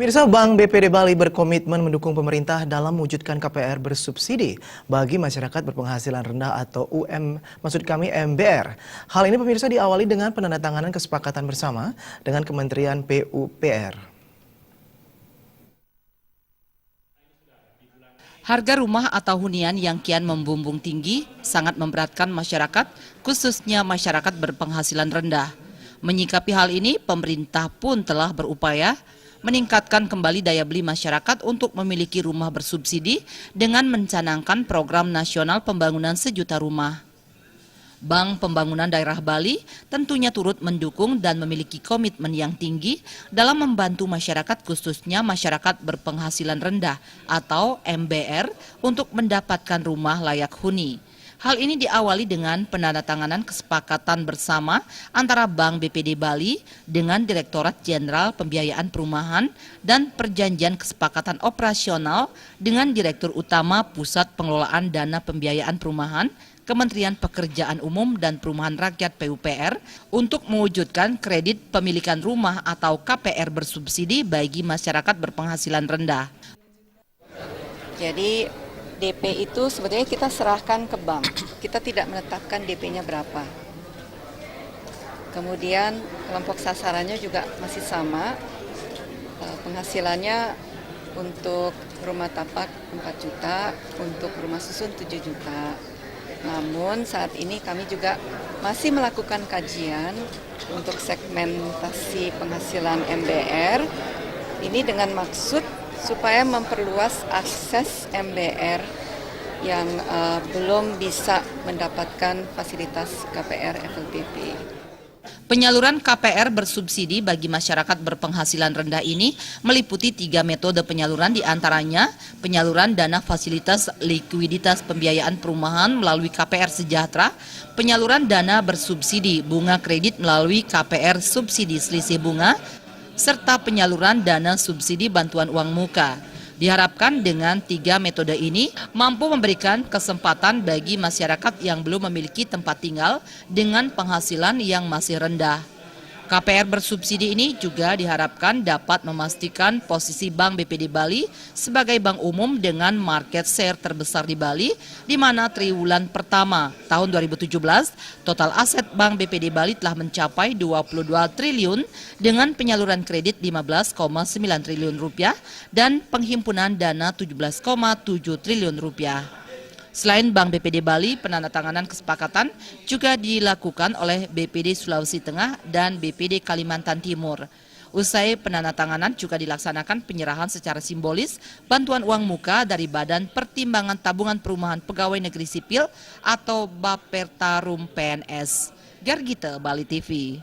Pemirsa, Bank BPD Bali berkomitmen mendukung pemerintah dalam mewujudkan KPR bersubsidi bagi masyarakat berpenghasilan rendah atau MBR. Hal ini pemirsa diawali dengan penandatanganan kesepakatan bersama dengan Kementerian PUPR. Harga rumah atau hunian yang kian membumbung tinggi sangat memberatkan masyarakat, khususnya masyarakat berpenghasilan rendah. Menyikapi hal ini, pemerintah pun telah berupaya meningkatkan kembali daya beli masyarakat untuk memiliki rumah bersubsidi dengan mencanangkan program nasional pembangunan 1 juta rumah. Bank Pembangunan Daerah Bali tentunya turut mendukung dan memiliki komitmen yang tinggi dalam membantu masyarakat, khususnya masyarakat berpenghasilan rendah atau MBR untuk mendapatkan rumah layak huni. Hal ini diawali dengan penandatanganan kesepakatan bersama antara Bank BPD Bali dengan Direktorat Jenderal Pembiayaan Perumahan dan perjanjian kesepakatan operasional dengan Direktur Utama Pusat Pengelolaan Dana Pembiayaan Perumahan Kementerian Pekerjaan Umum dan Perumahan Rakyat PUPR untuk mewujudkan kredit pemilikan rumah atau KPR bersubsidi bagi masyarakat berpenghasilan rendah. Jadi DP itu sebetulnya kita serahkan ke bank, kita tidak menetapkan DP-nya berapa. Kemudian kelompok sasarannya juga masih sama, penghasilannya untuk rumah tapak 4 juta, untuk rumah susun 7 juta. Namun saat ini kami juga masih melakukan kajian untuk segmentasi penghasilan MBR, ini dengan maksud supaya memperluas akses MBR yang belum bisa mendapatkan fasilitas KPR FLPP. Penyaluran KPR bersubsidi bagi masyarakat berpenghasilan rendah ini meliputi 3 metode penyaluran, diantaranya penyaluran dana fasilitas likuiditas pembiayaan perumahan melalui KPR Sejahtera, penyaluran dana bersubsidi bunga kredit melalui KPR subsidi selisih bunga, serta penyaluran dana subsidi bantuan uang muka. Diharapkan dengan 3 metode ini mampu memberikan kesempatan bagi masyarakat yang belum memiliki tempat tinggal dengan penghasilan yang masih rendah. KPR bersubsidi ini juga diharapkan dapat memastikan posisi Bank BPD Bali sebagai bank umum dengan market share terbesar di Bali, di mana triwulan pertama tahun 2017 total aset Bank BPD Bali telah mencapai 22 triliun dengan penyaluran kredit 15,9 triliun rupiah dan penghimpunan dana 17,7 triliun rupiah. Selain Bank BPD Bali, penandatanganan kesepakatan juga dilakukan oleh BPD Sulawesi Tengah dan BPD Kalimantan Timur. Usai penandatanganan juga dilaksanakan penyerahan secara simbolis bantuan uang muka dari Badan Pertimbangan Tabungan Perumahan Pegawai Negeri Sipil atau Bappertarum PNS. Gargita, Bali TV.